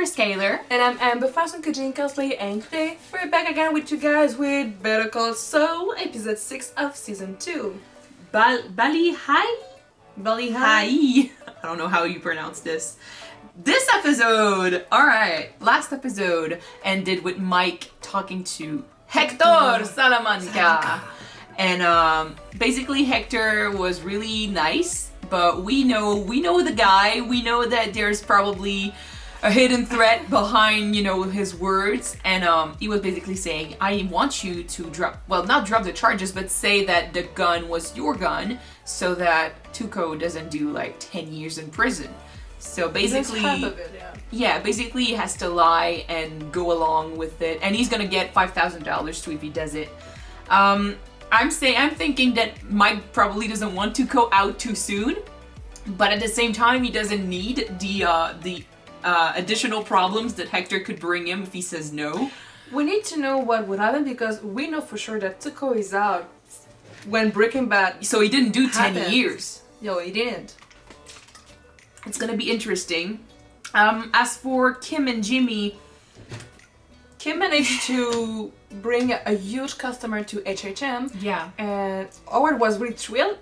Scalar. And I'm Amber Fashion Kajin Cosplay, and today we're back again with you guys with Better Call Saul, episode 6 of season 2. BALI High? BALI High. I don't know how you pronounce this. This episode, alright, last episode ended with Mike talking to Hector Salamanca. And basically Hector was really nice, but we know the guy. We know that there's probably a hidden threat behind, his words. And he was basically saying, I want you to not drop the charges, but say that the gun was your gun so that Tuco doesn't do like 10 years in prison. So basically, half of it, yeah, basically he has to lie and go along with it, and he's gonna get $5,000 too if he does it. I'm thinking that Mike probably doesn't want Tuco out too soon, but at the same time he doesn't need the additional problems that Hector could bring him if he says no. We need to know what would happen because we know for sure that Tuco is out when Breaking Bad. So he didn't do 10 happened. years. No, he didn't. It's gonna be interesting. As for Kim and Jimmy, Kim managed to bring a huge customer to HHM. yeah, And Howard was really thrilled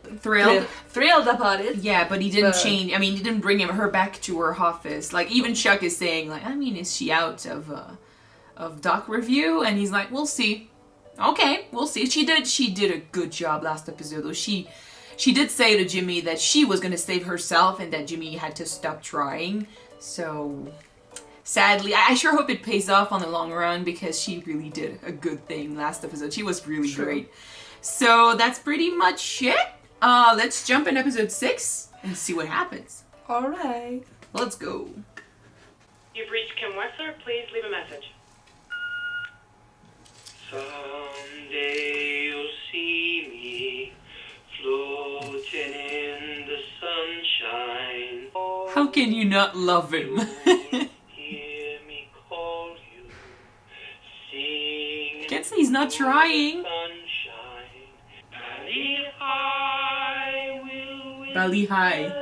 about it. yeah, but he didn't change. I mean, he didn't bring her back to her office. Like even Chuck is saying, like, I mean, is she out of doc review? And he's like, we'll see. Okay, we'll see. She did a good job last episode, though. She did say to Jimmy that she was gonna save herself and that Jimmy had to stop trying. So sadly, I sure hope it pays off on the long run because she really did a good thing last episode. She was really great. So that's pretty much it. Let's jump in episode 6 and see what happens. Alright. Let's go. You've reached Kim Wessler. Please leave a message. Someday you'll see me floating in the sunshine. How can you not love him? Hear me call you. Sing. Can't say he's not trying. Sunshine. Bali high will BALI High.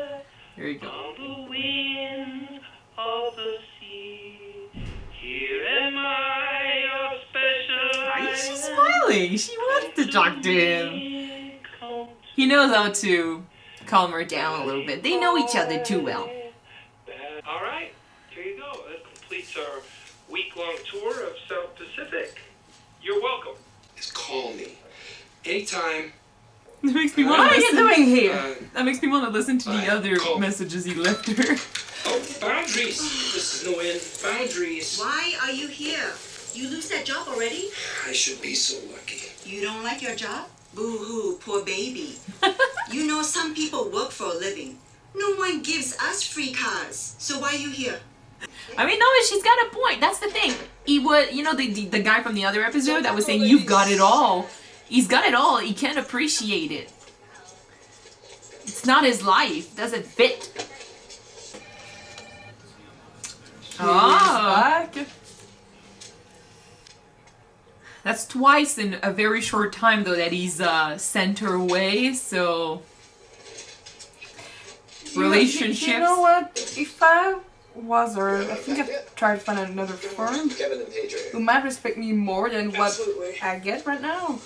There you go. on the winds of the sea. Here am I, your special. Why is she smiling? She wants to talk to him. He knows how to calm her down a little bit. They know each other too well. All right, here you go. That completes our week-long tour of South Pacific. You're welcome. Just call me anytime. That makes me What want are to you listen. doing here? That makes me want to listen to the other Call. messages he left her. Oh, boundaries. This is no end. Boundaries. Why are you here? You lose that job already? I should be so lucky. You don't like your job? Boo-hoo, poor baby. You know some people work for a living. No one gives us free cars. So why are you here? I mean, no, she's got a point. That's the thing. He was, the guy from the other episode that was saying, you've got it all. He's got it all. He can't appreciate it. It's not his life. Doesn't fit. Back. That's twice in a very short time, though, that he's sent her away, so... Relationships... You know what? If I was her, I think I'd try to find another firm who might respect me more than what I get right now.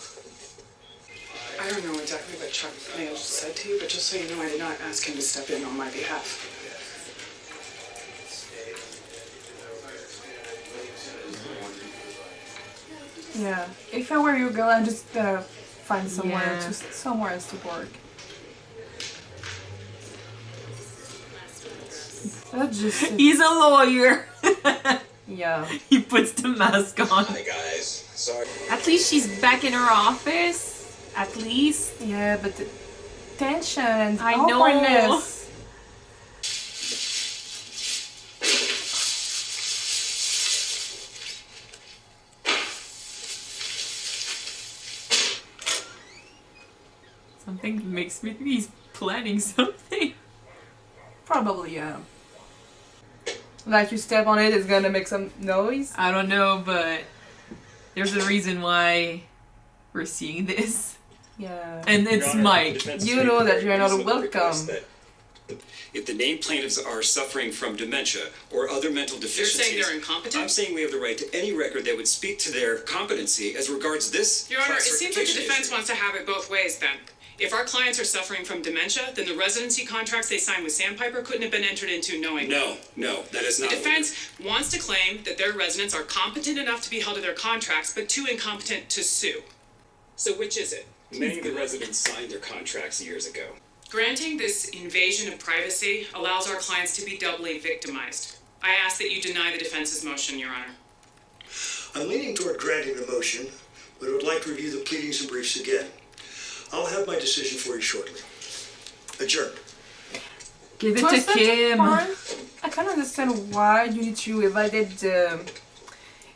I don't know exactly what Chuck may have said to you, but just so you know, I did not ask him to step in on my behalf. Yeah. If I were your girl, I'm just gonna find somewhere Yeah. somewhere else to work. That's just He's a lawyer. yeah. He puts the mask on. Hi guys. Sorry. At least she's back in her office. At least. Yeah, but the tension and I know. awkwardness. Something makes me think he's planning something. Probably, yeah. Like you step on it, it's gonna make some noise. I don't know, but there's a reason why we're seeing this. Yeah. And it's Mike. You know that you're not welcome. If the named plaintiffs are suffering from dementia or other mental You're deficiencies... saying they're incompetent? I'm saying we have the right to any record that would speak to their competency as regards this Your Honor, it class seems like the certification defense issue. wants to have it both ways then. If our clients are suffering from dementia, then the residency contracts they signed with Sandpiper couldn't have been entered into knowingly. No, that is not... The defense wants to claim that their residents are competent enough to be held to their contracts, but too incompetent to sue. So which is it? Many of the residents signed their contracts years ago. Granting this invasion of privacy allows our clients to be doubly victimized. I ask that you deny the defense's motion, Your Honor. I'm leaning toward granting the motion, but would like to review the pleadings and briefs again. I'll have my decision for you shortly. Adjourned. Give it To a to certain Kim. part, I can't understand why you need to evaluate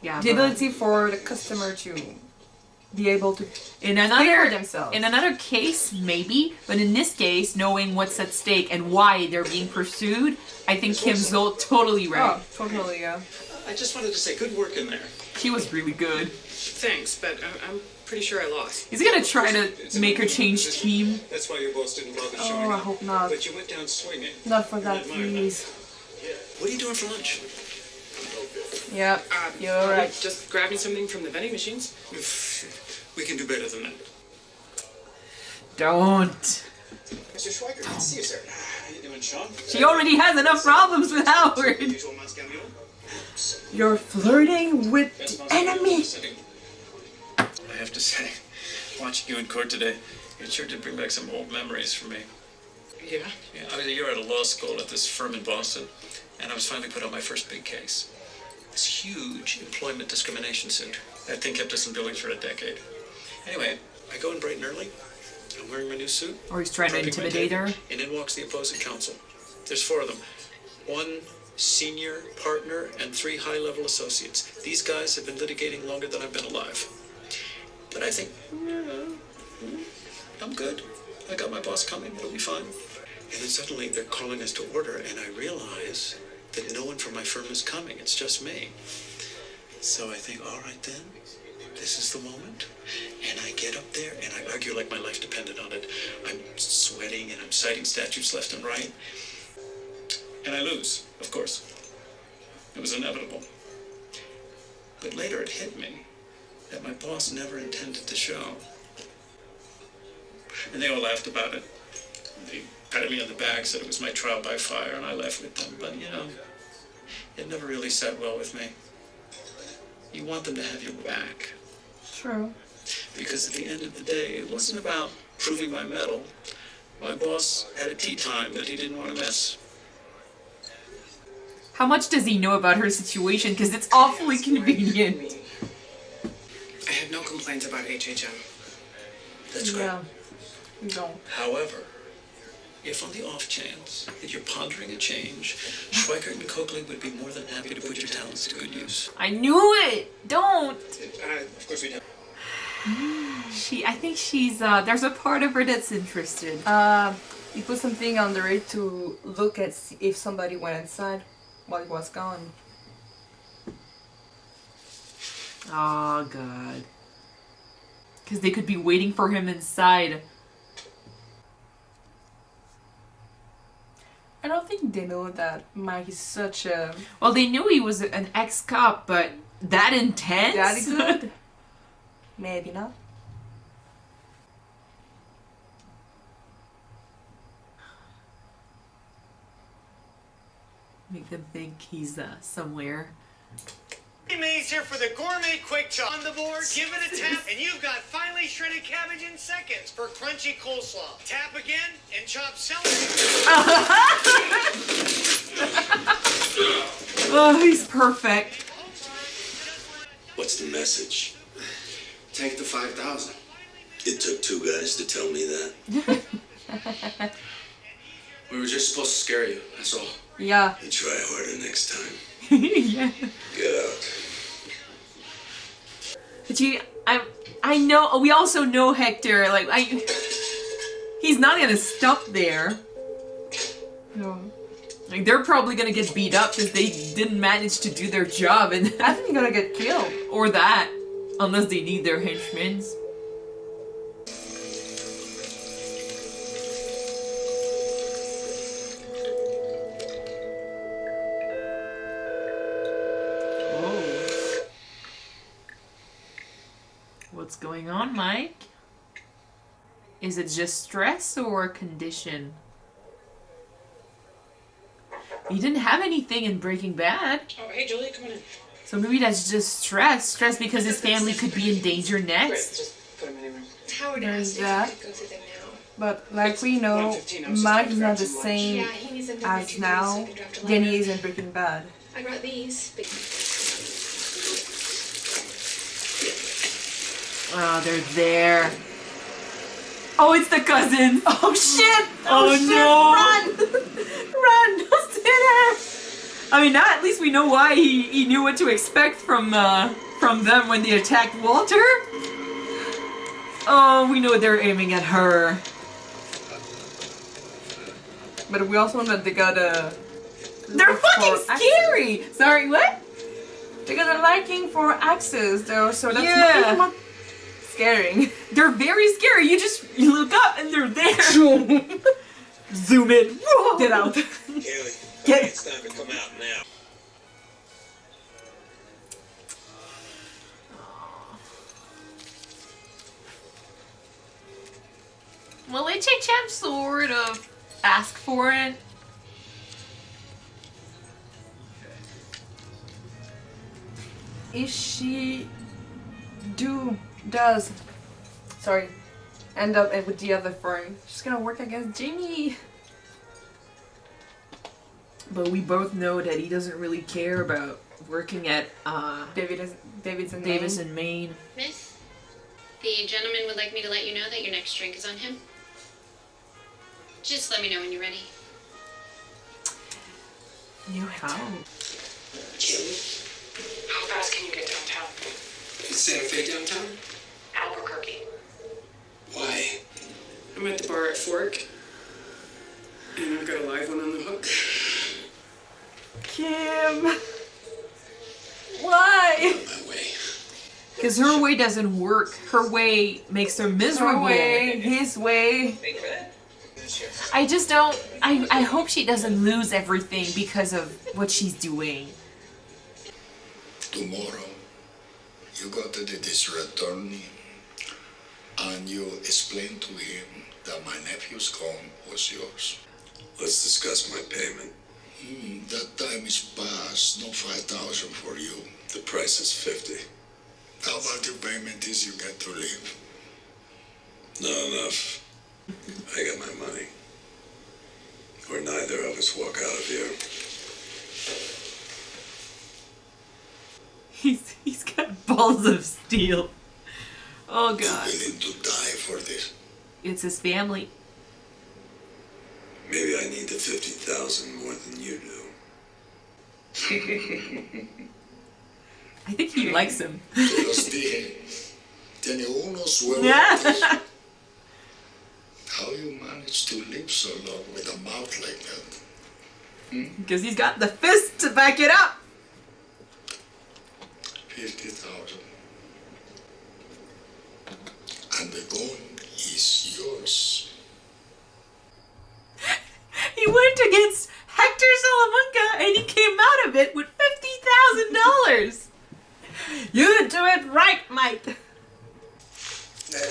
Yeah, the ability for the customer to be able to in speak another for themselves. in another case, maybe, but in this case, knowing what's at stake and why they're being pursued, I think Kim's totally right. Oh, totally, yeah. I just wanted to say good work in there. She was really good. Thanks, but I'm pretty sure I lost. He's gonna try to make her change team. That's why your boss didn't bother Oh, showing I up. hope not. But you went down swinging. Not for that, Admire that. please. What are you doing for lunch? Yeah, you're right. Just grabbing something from the vending machines. We can do better than that. Don't. Mr. Schweiger, good to see you, sir. How you doing, Sean? She already has enough problems with Howard. Usual Moscow. You're flirting with the enemy. I have to say, watching you in court today, it sure did bring back some old memories for me. Yeah? Yeah, I was a year out of law school at this firm in Boston, and I was finally put on my first big case. This huge employment discrimination suit. That thing kept us in buildings for a decade. Anyway, I go in bright and early. I'm wearing my new suit. Or he's trying to prepping my intimidate tape, her. And in walks the opposing counsel. There's 4 of them. 1 senior partner and 3 high-level associates. These guys have been litigating longer than I've been alive. But I think, I'm good. I got my boss coming. It'll be fine. And then suddenly they're calling us to order, and I realize that no one from my firm is coming. It's just me. So I think, all right then, this is the moment. And I get up there and I argue like my life depended on it. I'm sweating and I'm citing statutes left and right. And I lose, of course. It was inevitable. But later it hit me that my boss never intended to show. And they all laughed about it. They patted me on the back, said it was my trial by fire, and I laughed with them. But, you know, it never really sat well with me. You want them to have your back. True. Because at the end of the day, it wasn't about proving my mettle. My boss had a tea time that he didn't want to miss. How much does he know about her situation? Because it's awfully convenient. I have no complaints about HHM. That's great. Yeah. You don't. However, if on the off chance that you're pondering a change, Schweikert and Coakley would be more than happy to put your talents to good use. I knew it! Don't! Of course we don't. I think she's, there's a part of her that's interested. You put something under it to look at if somebody went inside while it was gone. Oh, God. Because they could be waiting for him inside. I don't think they know that Mike is such a... Well, they knew he was an ex-cop, but that intense? That good? Maybe not. Make them think he's, somewhere. Maze here for the gourmet quick chop. On the board, give it a tap, and you've got finely shredded cabbage in seconds for crunchy coleslaw. Tap again and chop celery. Oh, he's perfect. What's the message? Take the 5,000. It took 2 guys to tell me that. We were just supposed to scare you, that's all. Yeah. You try harder next time. Yeah. Get out. But I know, we also know Hector, like, he's not gonna stop there. No. Like, they're probably gonna get beat up because they didn't manage to do their job, and I think they're gonna get killed. or that, unless they need their henchmen. What's going on, Mike? Is it just stress or condition? He didn't have anything in Breaking Bad. Oh, hey, Julie, come on in. So maybe that's just stress. Stress because his family could be in danger next. Just put him anywhere. Howard There's asked that. if you could go through them now. But like we know, 1:15, I was just Mike trying is to not grab the some lunch. same Yeah, he needs something as to do now so I could draft a than he letter. is in Breaking Bad. I brought these. But Oh, they're there. Oh, it's the cousin. Oh shit! Oh, shit. no. Run! Run! Don't stay there! I mean, now at least we know why he knew what to expect from them when they attacked Walter. Oh, we know they're aiming at her. But we also know that they got a... They're fucking scary! Sorry, what? They got a liking for axes though, so that's Yeah. even more scaring. They're very scary. You look up and they're there. Zoom in. Get out. Kaylee, Get- it's time to come out now. Well, HHM sort of ask for it. If she does end up with the other firm, she's gonna work against Jamie. But we both know that he doesn't really care about working at David's in Davis Maine. and Maine. Miss, the gentleman would like me to let you know that your next drink is on him. Just let me know when you're ready. New how? Kim, how fast can you get downtown? Is Santa Fe downtown? Albuquerque. Why? I'm at the bar at Fork, and I've got a live one on the hook. Kim! Why? My way. Because her way doesn't work. Her way makes her miserable. Her way, his way. I just don't. I hope she doesn't lose everything because of what she's doing. Tomorrow, you go to the district attorney and you explain to him that my nephew's gun was yours. Let's discuss my payment. That time is past. No 5,000 for you. The price is 50. How about your payment is you get to leave? Not enough. I got my money. Or neither of us walk out of here. He's got balls of steel. Oh god. You're willing to die for this? It's his family. Maybe I need the 50,000 more than you do. I think he likes him. Te los dije. Tiene unos huevos. Yeah. How you manage to live so long with a mouth like that? Because he's got the fist to back it up. 50,000. And the gun is yours. He went against Hector Salamanca and he came out of it with $50,000. You do it right, Mike. That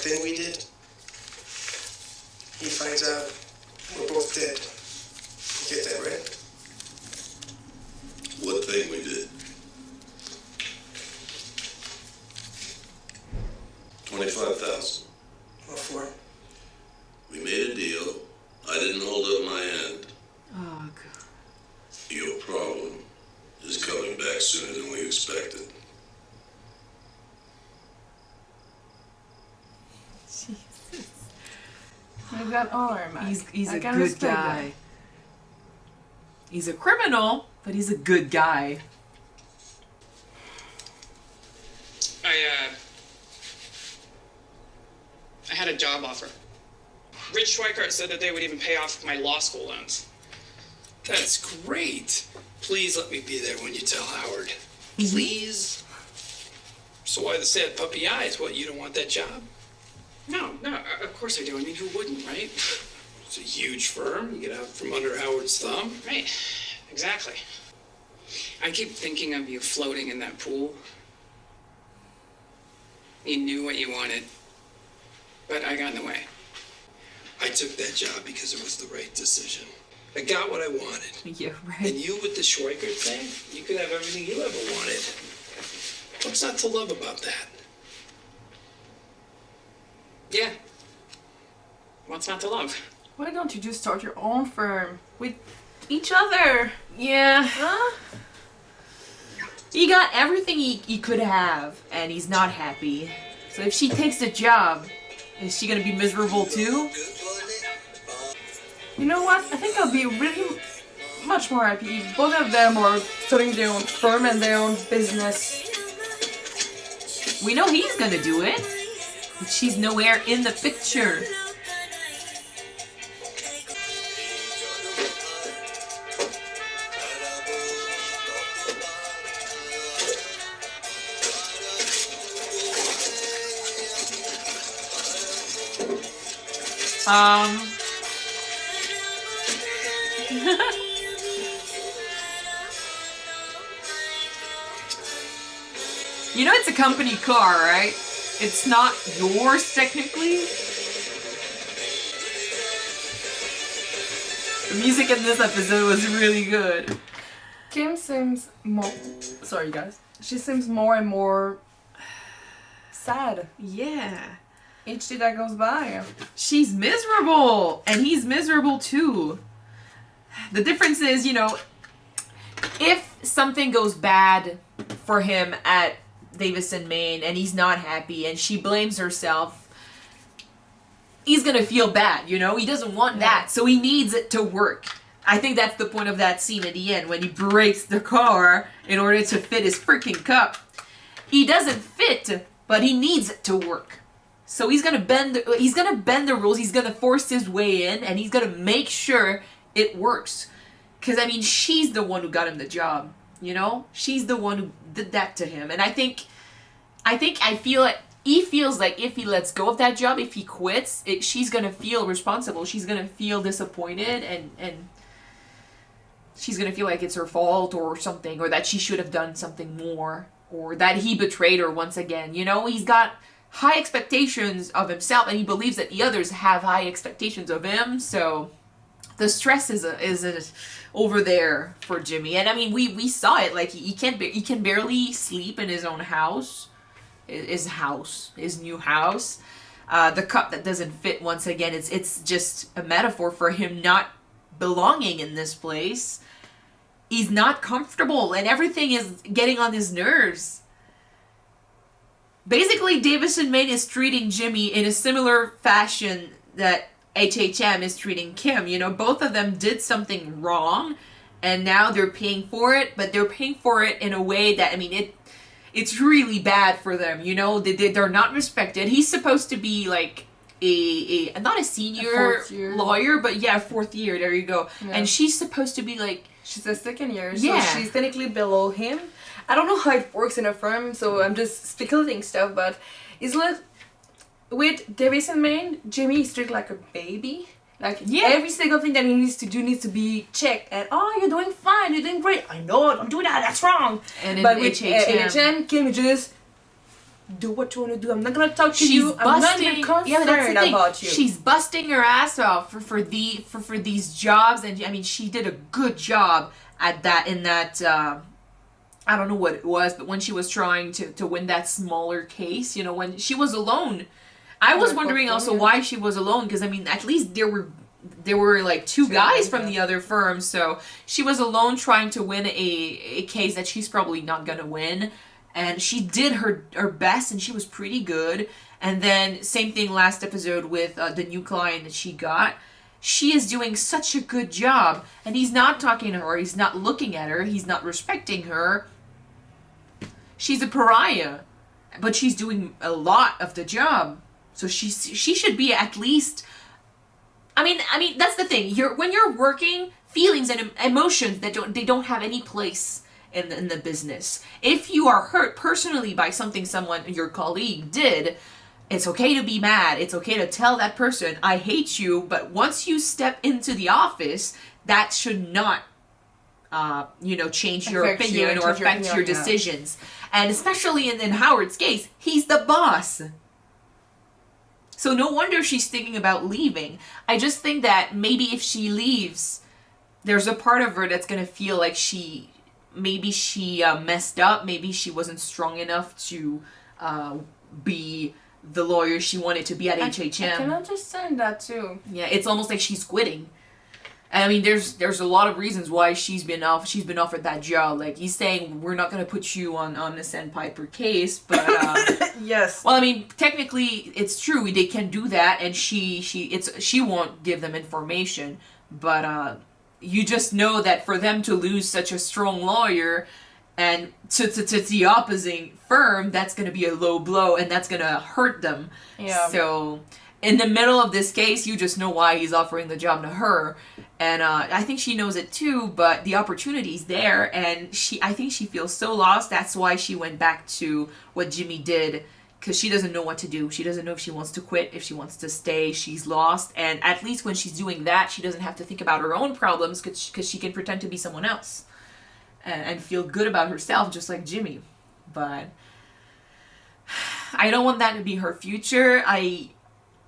thing we did, he finds out we're both dead. You get that, right? What thing we did? 25,000. What for? We made a deal. I didn't hold up my end. Oh, God. Your problem is coming back sooner than we expected. Jesus. He's got honor, Mike. He's I a can good respect guy. that. He's a criminal, but he's a good guy. I had a job offer. Rich Schweikart said that they would even pay off my law school loans. That's great. Please let me be there when you tell Howard. Please? So why the sad puppy eyes? What, you don't want that job? No, of course I do. I mean, who wouldn't, right? It's a huge firm. You get out from under Howard's thumb. Right, exactly. I keep thinking of you floating in that pool. You knew what you wanted, but I got in the way. I took that job because it was the right decision. I got what I wanted. Yeah, right. And you with the Schweiker thing, you could have everything you ever wanted. What's not to love about that? Yeah. What's not to love? Why don't you just start your own firm with each other? Yeah. Huh? He got everything he could have, and he's not happy. So if she takes the job, is she gonna be miserable too? You know what? I think I'll be really much more happy if both of them are starting their own firm and their own business. We know he's gonna do it, but she's nowhere in the picture. You know it's a company car, right? It's not yours technically. The music in this episode was really good. Kim seems more... Sorry guys. She seems more and more sad. Yeah. Each day that goes by. She's miserable, and he's miserable too. The difference is, you know, if something goes bad for him at Davison, Maine, and he's not happy, and she blames herself, he's gonna feel bad, you know? He doesn't want that, so he needs it to work. I think that's the point of that scene at the end, when he breaks the car in order to fit his freaking cup. He doesn't fit, but he needs it to work. So he's gonna bend the rules, he's gonna force his way in, and he's gonna make sure it works. Cause I mean, she's the one who got him the job, you know? She's the one who did that to him. And I feel like he feels like if he lets go of that job, if he quits, she's gonna feel responsible. She's gonna feel disappointed, and she's gonna feel like it's her fault or something, or that she should have done something more, or that he betrayed her once again. You know, he's got high expectations of himself, and he believes that the others have high expectations of him, so the stress is over there for Jimmy. And I mean, we saw it, like he can barely sleep in his own house, his new house. The cup that doesn't fit, once again, it's just a metaphor for him not belonging in this place. He's not comfortable, and everything is getting on his nerves. Basically, Davison, Maine is treating Jimmy in a similar fashion that HHM is treating Kim. You know, both of them did something wrong, and now they're paying for it, but they're paying for it in a way that, I mean, it's really bad for them, you know? They're not respected. He's supposed to be, like, not a senior lawyer, but yeah, fourth year, there you go. Yeah. And she's supposed to be, like... She's a second year, so she's technically below him. I don't know how it works in a firm, so I'm just speculating stuff, but it's like with Davison, Maine, Jimmy is treated like a baby. Like every single thing that he needs to do needs to be checked. And you're doing fine, you're doing great. I know, don't do that, that's wrong. And but with HHM, Kim is just do what you want to do. I'm not gonna talk to you. I'm not even concerned about you. She's busting her ass off for these jobs, and I mean, she did a good job at that in that. I don't know what it was, but when she was trying to win that smaller case, you know, when she was alone, I was wondering also why she was alone, because I mean, at least there were like two guys from the other firm, so she was alone trying to win a case that she's probably not gonna win, and she did her best, and she was pretty good. And then same thing last episode with the new client that she got. She is doing such a good job, and he's not talking to her, he's not looking at her, he's not respecting her. She's a pariah, but she's doing a lot of the job. So she should be at least... I mean that's the thing. When you're working, feelings and emotions they don't have any place in the business. If you are hurt personally by something your colleague did, it's okay to be mad. It's okay to tell that person, I hate you, but once you step into the office, that should not change your Affect you opinion and or change your affect your opinion, yeah. decisions. And especially in Howard's case, he's the boss. So no wonder she's thinking about leaving. I just think that maybe if she leaves, there's a part of her that's going to feel like maybe she messed up. Maybe she wasn't strong enough to be the lawyer she wanted to be at HHM. I can understand that too. Yeah, it's almost like she's quitting. And I mean, there's a lot of reasons why she's been offered that job. Like, he's saying, we're not going to put you on the Sandpiper case, but yes. Well, I mean, technically it's true, they can do that, and she won't give them information, but you just know that for them to lose such a strong lawyer and to the opposing firm, that's going to be a low blow, and that's going to hurt them. Yeah. So in the middle of this case, you just know why he's offering the job to her. And I think she knows it too, but the opportunity's there, and I think she feels so lost. That's why she went back to what Jimmy did, because she doesn't know what to do. She doesn't know if she wants to quit, if she wants to stay. She's lost, and at least when she's doing that, she doesn't have to think about her own problems, because she can pretend to be someone else and feel good about herself, just like Jimmy. But I don't want that to be her future.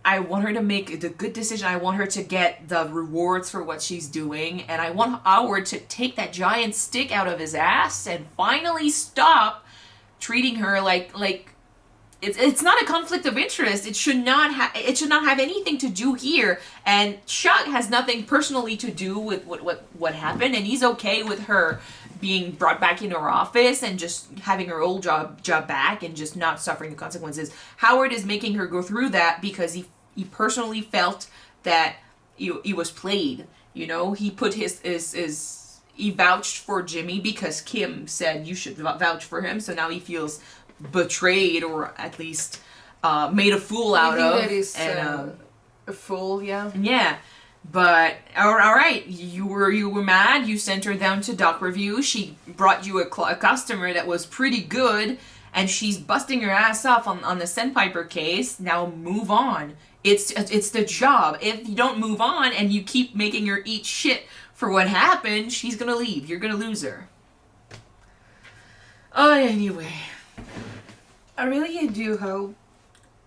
I want her to make the good decision. I want her to get the rewards for what she's doing. And I want Howard to take that giant stick out of his ass and finally stop treating her like it's not a conflict of interest. It should not have anything to do here. And Chuck has nothing personally to do with what happened, and he's okay with her being brought back into her office and just having her old job back and just not suffering the consequences. Howard is making her go through that because he personally felt that he was played. He put he vouched for Jimmy because Kim said you should vouch for him. So now he feels betrayed, or at least made a fool out of. That is a fool, yeah. Yeah. But all right, you were mad. You sent her down to doc review. She brought you a customer that was pretty good, and she's busting her ass off on the Sandpiper case. Now move on. It's the job. If you don't move on and you keep making her eat shit for what happened, she's gonna leave. You're gonna lose her. Oh, anyway, I really do hope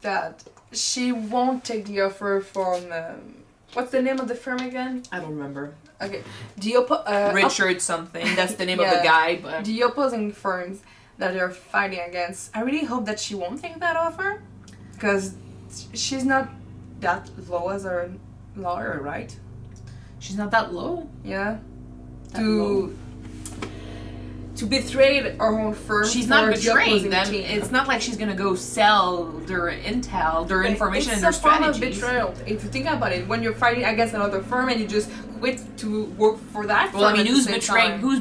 that she won't take the offer from. What's the name of the firm again? I don't remember. Okay. Richard something. That's the name of the guy. But the opposing firms that they're fighting against. I really hope that she won't take that offer, because she's not that low as a lawyer, right? She's not that low. Yeah. To betray her own firm. She's not betraying them. It's not like she's gonna go sell their intel, their information, and their strategies. It's a form of betrayal. If you think about it, when you're fighting against another firm and you just quit to work for that firm. Well, I mean, who's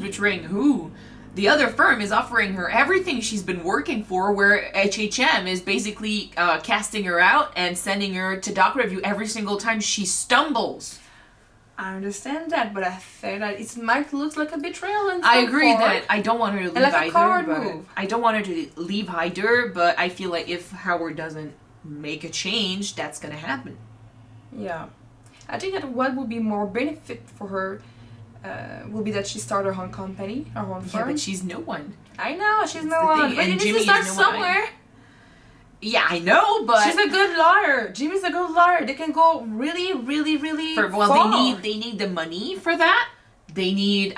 betraying who? The other firm is offering her everything she's been working for, where HHM is basically casting her out and sending her to doc review every single time she stumbles. I understand that, but I think that it might look like a betrayal. I agree that I don't want her to leave like either. I don't want her to leave either, but I feel like if Howard doesn't make a change, that's gonna happen. Yeah, I think that what would be more benefit for her will be that she start her own company, her own firm. Yeah, but she's no one. I know she's no one, but you need to start somewhere. Yeah, I know, but she's a good lawyer. Jimmy's a good lawyer. They can go really, really, really far. They need the money for that. They need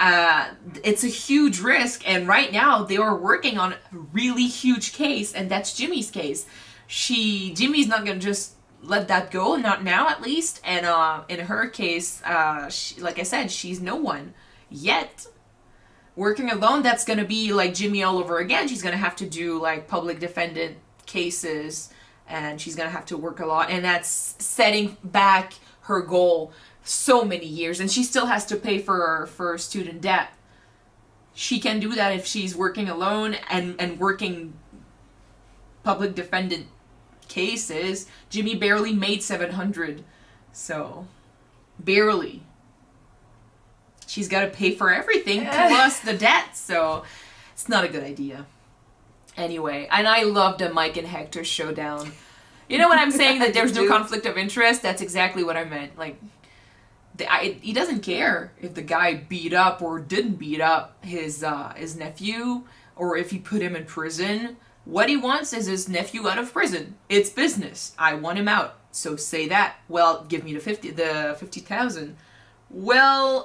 it's a huge risk, and right now they are working on a really huge case, and that's Jimmy's case. Jimmy's not gonna just let that go, not now at least. And in her case, like I said, she's no one yet. Working alone, that's gonna be like Jimmy all over again. She's gonna have to do like public defendant cases, and she's gonna have to work a lot, and that's setting back her goal so many years, and she still has to pay for student debt. She can do that if she's working alone and working public defendant cases. Jimmy barely made $700, so barely. She's got to pay for everything plus the debt, so it's not a good idea. Anyway, and I loved the Mike and Hector showdown. You know when I'm saying that there's no conflict of interest? That's exactly what I meant. Like, he doesn't care if the guy beat up or didn't beat up his nephew or if he put him in prison. What he wants is his nephew out of prison. It's business. I want him out. So say that. Well, give me the 50,000. Well,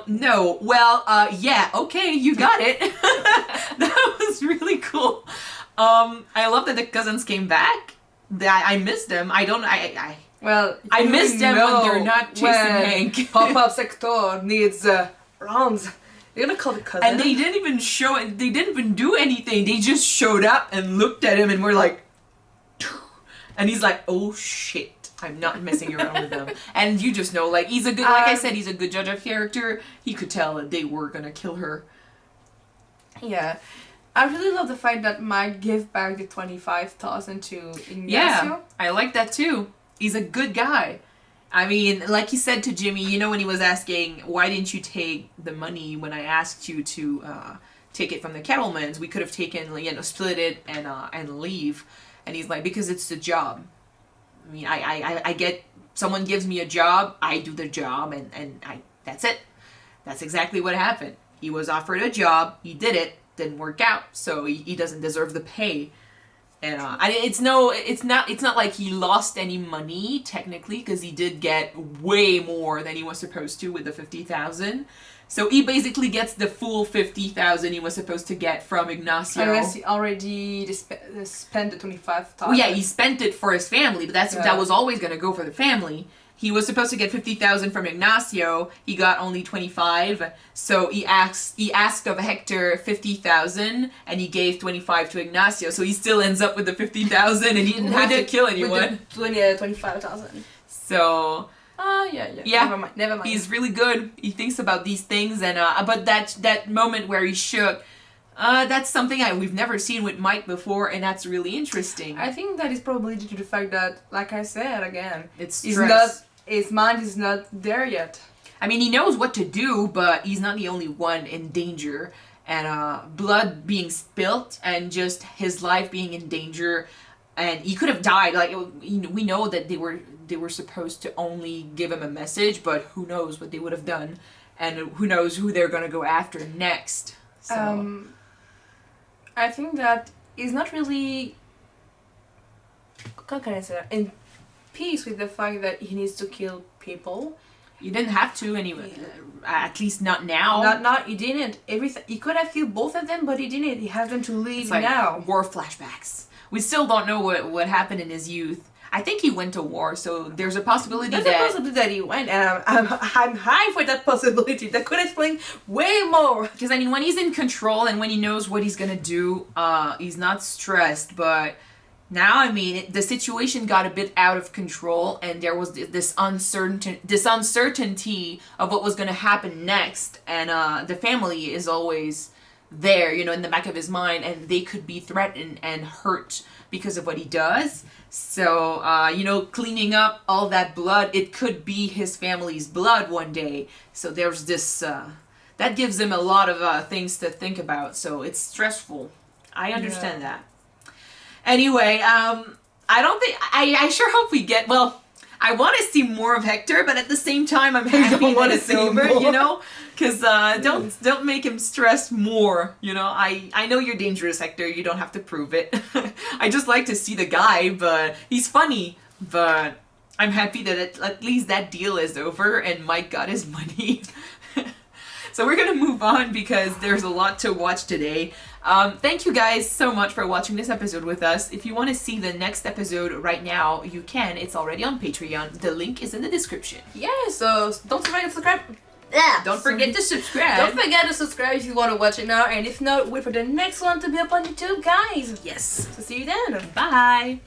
no. Well, yeah, okay, you got it. That was really cool. I love that the cousins came back. I missed them. I missed them when they're not chasing Hank. Pop-up Hector needs rounds. You're gonna call the cousin. And they didn't even they didn't even do anything. They just showed up and looked at him and were like, and he's like, oh shit, I'm not messing around with them. And you just know, like, he's a good, like I said, he's a good judge of character. He could tell that they were gonna kill her. Yeah. I really love the fact that Mike gave back the 25,000 to Ignacio. Yeah, I like that too. He's a good guy. I mean, like he said to Jimmy, you know, when he was asking, why didn't you take the money when I asked you to take it from the Kettlemans? We could have taken, you know, split it and leave. And he's like, because it's the job. I mean, I get, someone gives me a job, I do the job, and that's it. That's exactly what happened. He was offered a job, he did it, didn't work out, so he doesn't deserve the pay. And it's not like he lost any money technically, because he did get way more than he was supposed to with the 50,000. So he basically gets the full 50,000 he was supposed to get from Ignacio. Unless he already spent the 25,000. Oh yeah, he spent it for his family, but that was always going to go for the family. He was supposed to get 50,000 from Ignacio. He got only 25. So he asked of Hector 50,000, and he gave 25 to Ignacio. So he still ends up with the 50,000, and he didn't have to kill anyone. With the 25,000. So. Yeah. Never mind. He's really good. He thinks about these things, and but that moment where he shook. That's something we've never seen with Mike before, and that's really interesting. I think that is probably due to the fact that, like I said again, it's stress. His mind is not there yet. I mean, he knows what to do, but he's not the only one in danger. And blood being spilt, and just his life being in danger, and he could have died. Like, we know that they were supposed to only give him a message, but who knows what they would have done, and who knows who they're gonna go after next. So. I think that he's not really, how can I say that, in peace with the fact that he needs to kill people. You didn't have to anyway. At least not now. He didn't. He could have killed both of them, but he didn't. He has them to leave it's like now. War flashbacks. We still don't know what happened in his youth. I think he went to war, so there's a possibility that he went, and I'm high for that possibility. That could explain way more. Because, I mean, when he's in control and when he knows what he's gonna do, he's not stressed, but now, I mean, the situation got a bit out of control, and there was this uncertainty of what was gonna happen next, and the family is always there, you know, in the back of his mind, and they could be threatened and hurt because of what he does. So, you know, cleaning up all that blood, it could be his family's blood one day. So there's this, that gives him a lot of things to think about. So it's stressful. I understand that. Anyway, I sure hope we get, well, I want to see more of Hector, but at the same time, I'm happy that it's over, you know? Because don't make him stress more, you know? I know you're dangerous, Hector. You don't have to prove it. I just like to see the guy, but he's funny. But I'm happy that at least that deal is over and Mike got his money. So we're going to move on because there's a lot to watch today. Thank you guys so much for watching this episode with us. If you want to see the next episode right now, you can. It's already on Patreon. The link is in the description. Yeah, so don't forget to subscribe. Don't forget to subscribe. Don't forget to subscribe if you want to watch it now. And if not, wait for the next one to be up on YouTube, guys. Yes. So see you then. Bye.